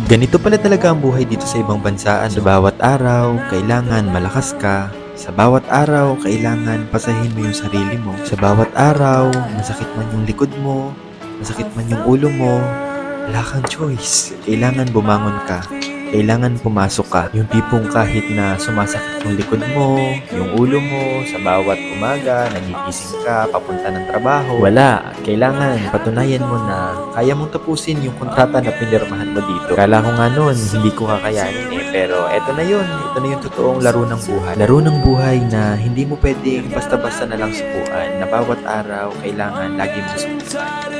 Ganito pala talaga ang buhay dito sa ibang bansa. Sa bawat araw, kailangan malakas ka. Sa bawat araw, kailangan pasahin mo yung sarili mo. Sa bawat araw, masakit man yung likod mo, masakit man yung ulo mo, wala kang choice. Kailangan bumangon ka. Kailangan pumasok ka. Yung tipong kahit na sumasakit yung likod mo, yung ulo mo, sa bawat umaga, nagigising ka, papunta ng trabaho. Wala. Kailangan patunayan mo na kaya mong tapusin yung kontrata na pinirmahan mo dito. Kala ko nga noon, hindi ko kakayanin eh. Pero eto na yun. Ito na yung totoong laro ng buhay. Laro ng buhay na hindi mo pwedeng basta-basta na lang sukuan. Na bawat araw, kailangan lagi mong sukuan.